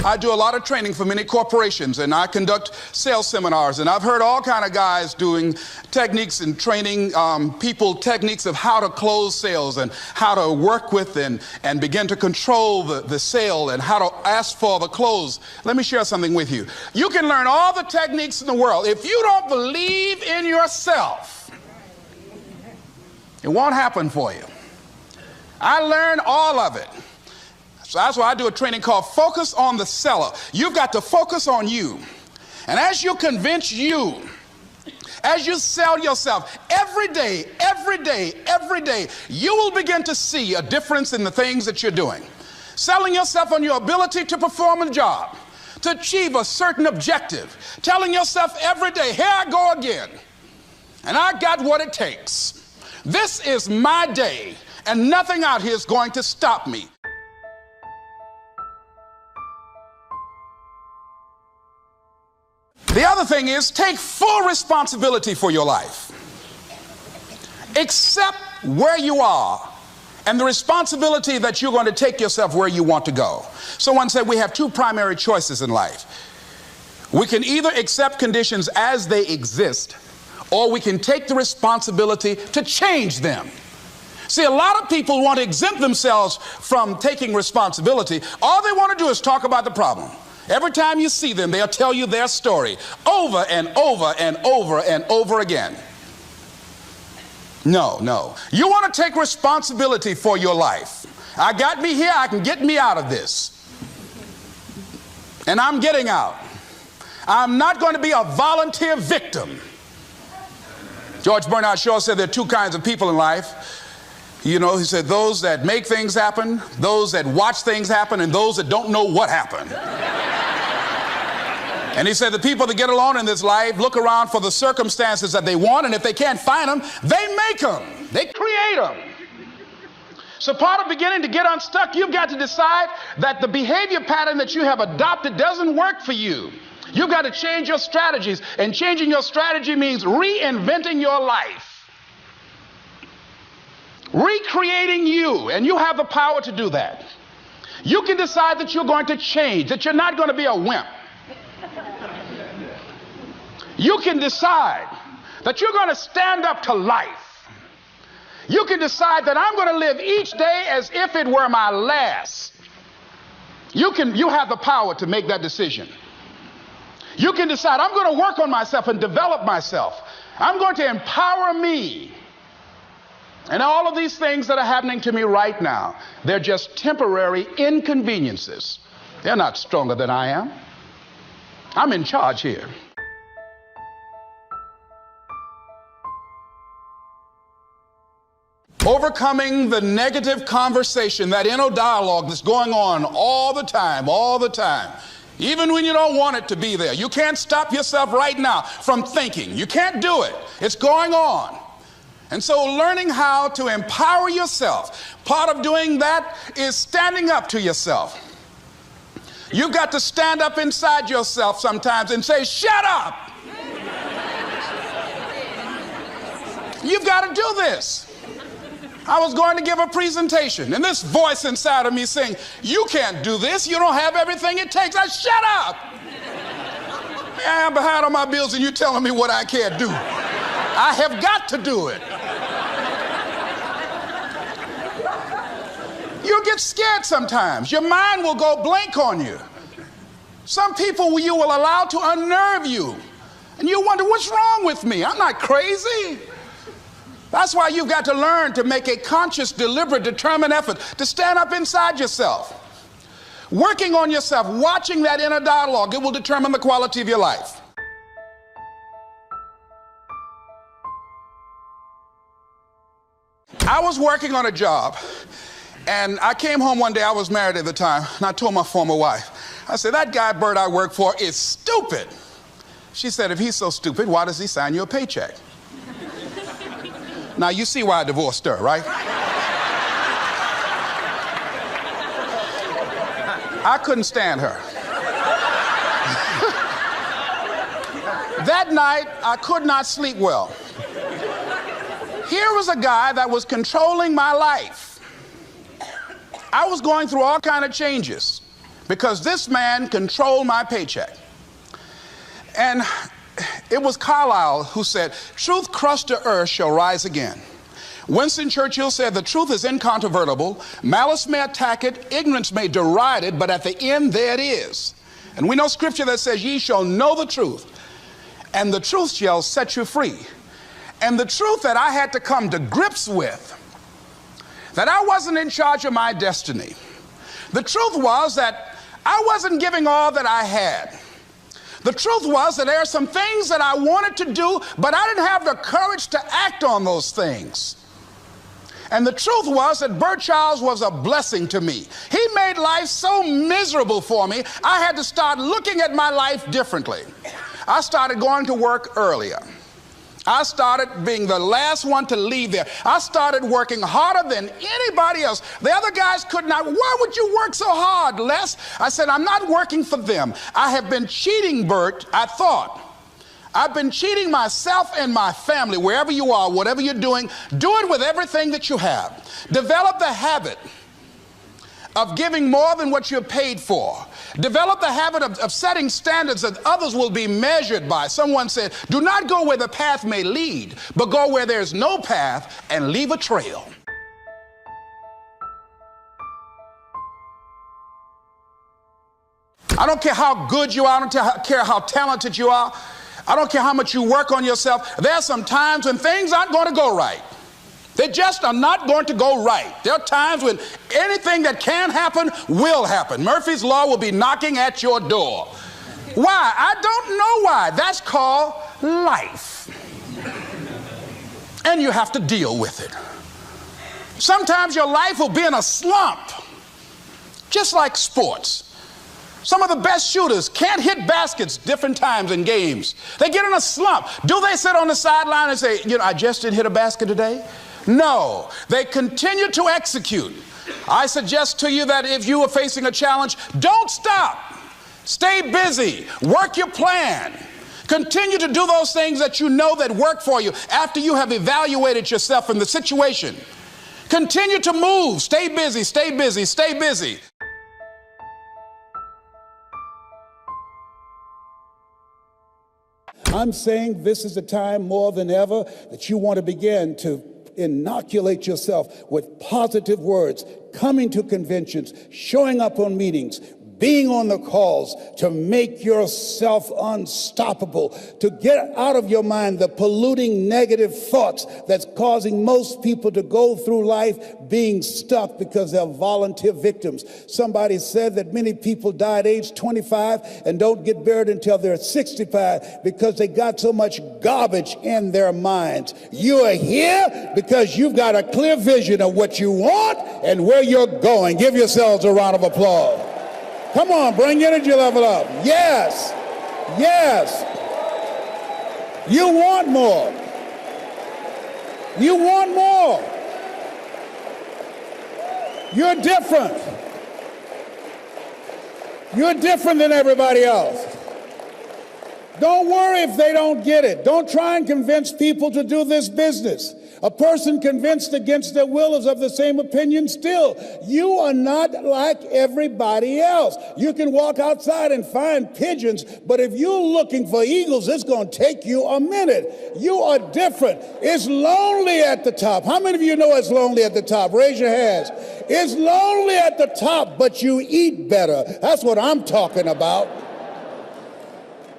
I do a lot of training for many corporations, and I conduct sales seminars, and I've heard all kind of guys doing techniques and training people techniques of how to close sales and how to work with and begin to control the sale and how to ask for the close. Let me share something with you. You can learn all the techniques in the world. If you don't believe in yourself, it won't happen for you. I learned all of it. So that's why I do a training called Focus on the Seller. You've got to focus on you. And as you convince you, as you sell yourself every day, you will begin to see a difference in the things that you're doing. Selling yourself on your ability to perform a job, to achieve a certain objective. Telling yourself every day, here I go again. And I got what it takes. This is my day, and nothing out here is going to stop me. The other thing is, take full responsibility for your life. Accept where you are and the responsibility that you're going to take yourself where you want to go. Someone said we have two primary choices in life. We can either accept conditions as they exist, or we can take the responsibility to change them. See, a lot of people want to exempt themselves from taking responsibility. All they want to do is talk about the problem. Every time you see them, they'll tell you their story over and over and over and over again. No. You want to take responsibility for your life. I got me here, I can get me out of this. And I'm getting out. I'm not going to be a volunteer victim. George Bernard Shaw said there are two kinds of people in life. You know, he said those that make things happen, those that watch things happen, and those that don't know what happened. And he said the people that get along in this life look around for the circumstances that they want, and if they can't find them, they make them. They create them. So part of beginning to get unstuck, you've got to decide that the behavior pattern that you have adopted doesn't work for you. You've got to change your strategies, and changing your strategy means reinventing your life. Recreating you, and you have the power to do that. You can decide that you're going to change, that you're not going to be a wimp. You can decide that you're going to stand up to life. You can decide that I'm going to live each day as if it were my last. You have the power to make that decision. You can decide I'm going to work on myself and develop myself. I'm going to empower me. And all of these things that are happening to me right now, they're just temporary inconveniences. They're not stronger than I am. I'm in charge here. Overcoming the negative conversation, that inner dialogue that's going on all the time. Even when you don't want it to be there. You can't stop yourself right now from thinking. You can't do it. It's going on. And so learning how to empower yourself, part of doing that is standing up to yourself. You've got to stand up inside yourself sometimes and say, shut up. You've got to do this. I was going to give a presentation, and this voice inside of me saying, you can't do this. You don't have everything it takes. Shut up. I'm behind on my bills, and you're telling me what I can't do. I have got to do it. You'll get scared sometimes. Your mind will go blank on you. Some people you will allow to unnerve you. And you wonder, what's wrong with me? I'm not crazy. That's why you've got to learn to make a conscious, deliberate, determined effort to stand up inside yourself. Working on yourself, watching that inner dialogue, it will determine the quality of your life. I was working on a job, and I came home one day. I was married at the time, and I told my former wife, I said, that guy Bert I work for is stupid. She said, if he's so stupid, why does he sign you a paycheck? Now, you see why I divorced her, right? I couldn't stand her. That night, I could not sleep well. Here was a guy that was controlling my life. I was going through all kinds of changes. because this man controlled my paycheck. And it was Carlyle who said, truth crushed to earth shall rise again. Winston Churchill said, the truth is incontrovertible. Malice may attack it, ignorance may deride it, but at the end there it is. And we know scripture that says, ye shall know the truth, and the truth shall set you free. And the truth that I had to come to grips with, that I wasn't in charge of my destiny. The truth was that I wasn't giving all that I had. The truth was that there are some things that I wanted to do, but I didn't have the courage to act on those things. And the truth was that Bert Childs was a blessing to me. He made life so miserable for me, I had to start looking at my life differently. I started going to work earlier. I started being the last one to leave there. I started working harder than anybody else. The other guys could not. Why would you work so hard, Les? I said, I'm not working for them. I have been cheating, Bert, I thought. I've been cheating myself and my family. Wherever you are, whatever you're doing, do it with everything that you have. Develop the habit of giving more than what you're paid for. Develop the habit of setting standards that others will be measured by. Someone said, do not go where the path may lead, but go where there's no path and leave a trail. I don't care how good you are. I don't care how talented you are. I don't care how much you work on yourself. There are some times when things aren't going to go right. They just are not going to go right. There are times when anything that can happen will happen. Murphy's Law will be knocking at your door. Why? I don't know why. That's called life. And you have to deal with it. Sometimes your life will be in a slump, just like sports. Some of the best shooters can't hit baskets different times in games. They get in a slump. Do they sit on the sideline and say, I just didn't hit a basket today? No, they continue to execute. I suggest to you that if you are facing a challenge, don't stop. Stay busy. Work your plan. Continue to do those things that you know that work for you after you have evaluated yourself in the situation. Continue to move. Stay busy, stay busy, stay busy. I'm saying this is the time more than ever that you want to begin to inoculate yourself with positive words, coming to conventions, showing up on meetings, being on the calls, to make yourself unstoppable, to get out of your mind the polluting negative thoughts that's causing most people to go through life being stuck because they're volunteer victims. Somebody said that many people die at age 25 and don't get buried until they're 65 because they got so much garbage in their minds. You are here because you've got a clear vision of what you want and where you're going. Give yourselves a round of applause. Come on, bring your energy level up. Yes, yes. You want more. You want more. You're different. You're different than everybody else. Don't worry if they don't get it. Don't try and convince people to do this business. A person convinced against their will is of the same opinion still. You are not like everybody else. You can walk outside and find pigeons, but if you're looking for eagles, it's going to take you a minute. You are different. It's lonely at the top. How many of you know it's lonely at the top? Raise your hands. It's lonely at the top, but you eat better. That's what I'm talking about.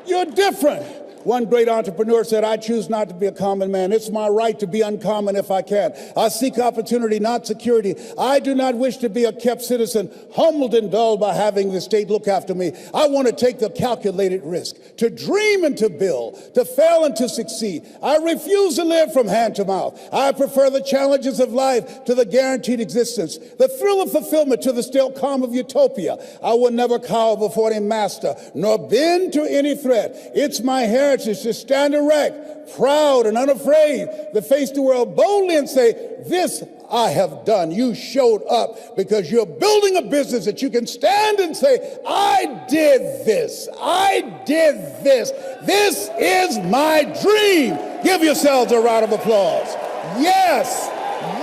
You're different. One great entrepreneur said, I choose not to be a common man. It's my right to be uncommon if I can. I seek opportunity, not security. I do not wish to be a kept citizen, humbled and dulled by having the state look after me. I want to take the calculated risk, to dream and to build, to fail and to succeed. I refuse to live from hand to mouth. I prefer the challenges of life to the guaranteed existence, the thrill of fulfillment to the still calm of utopia. I will never cower before any master, nor bend to any threat. It's my heritage to stand erect, proud and unafraid, to face the world boldly and say, this I have done. You showed up because you're building a business that you can stand and say, I did this. I did this. This is my dream. Give yourselves a round of applause. Yes,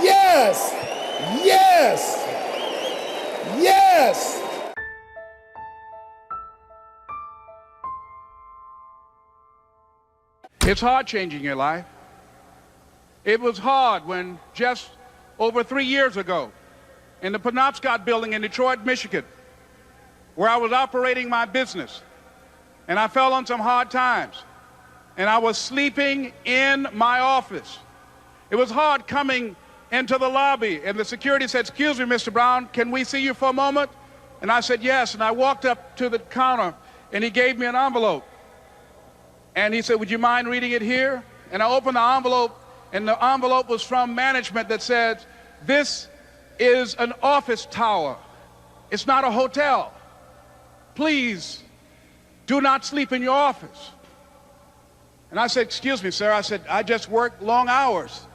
yes, yes, yes. It's hard changing your life. It was hard when just over 3 years ago, in the Penobscot building in Detroit, Michigan, where I was operating my business, and I fell on some hard times, and I was sleeping in my office. It was hard coming into the lobby, and the security said, "Excuse me, Mr. Brown, can we see you for a moment?" And I said, "Yes," and I walked up to the counter, and he gave me an envelope. And he said, "Would you mind reading it here?" And I opened the envelope, and the envelope was from management that said, "This is an office tower. It's not a hotel. Please do not sleep in your office." And I said, "Excuse me, sir." I said, "I just work long hours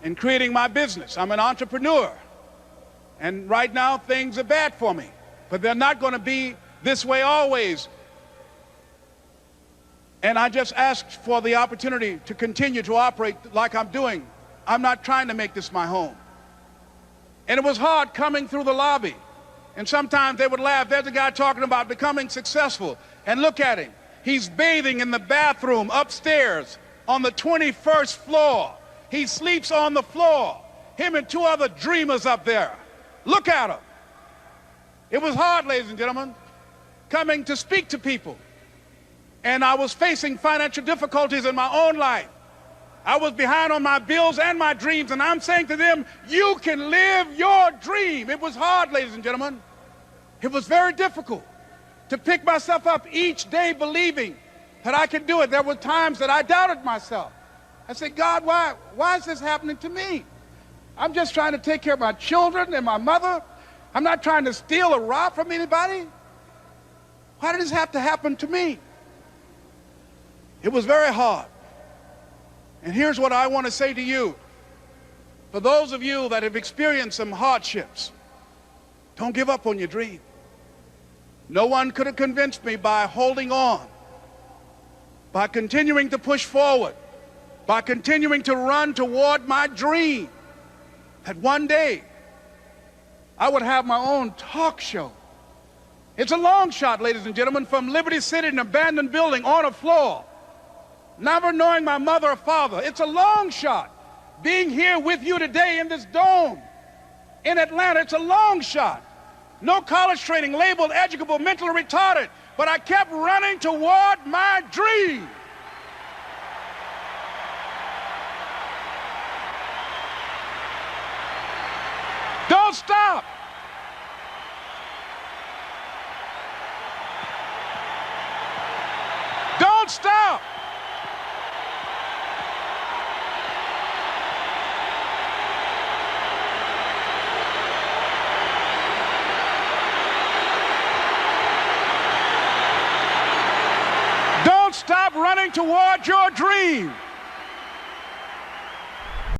in creating my business. I'm an entrepreneur. And right now, things are bad for me. But they're not going to be this way always. And I just asked for the opportunity to continue to operate like I'm doing. I'm not trying to make this my home." And it was hard coming through the lobby. And sometimes they would laugh. There's a guy talking about becoming successful. And look at him. He's bathing in the bathroom upstairs on the 21st floor. He sleeps on the floor. Him and 2 other dreamers up there. Look at him. It was hard, ladies and gentlemen, coming to speak to people. And I was facing financial difficulties in my own life. I was behind on my bills and my dreams, and I'm saying to them, you can live your dream. It was hard, ladies and gentlemen. It was very difficult to pick myself up each day believing that I could do it. There were times that I doubted myself. I said, "God, why is this happening to me? I'm just trying to take care of my children and my mother. I'm not trying to steal or rob from anybody. Why did this have to happen to me?" It was very hard. And here's what I want to say to you. For those of you that have experienced some hardships, don't give up on your dream. No one could have convinced me by holding on, by continuing to push forward, by continuing to run toward my dream, that one day I would have my own talk show. It's a long shot, ladies and gentlemen, from Liberty City, an abandoned building on a floor, never knowing my mother or father. It's a long shot. Being here with you today in this dome in Atlanta, it's a long shot. No college training, labeled educable, mentally retarded, but I kept running toward my dream. Don't stop. Don't stop. Don't stop running toward your dream.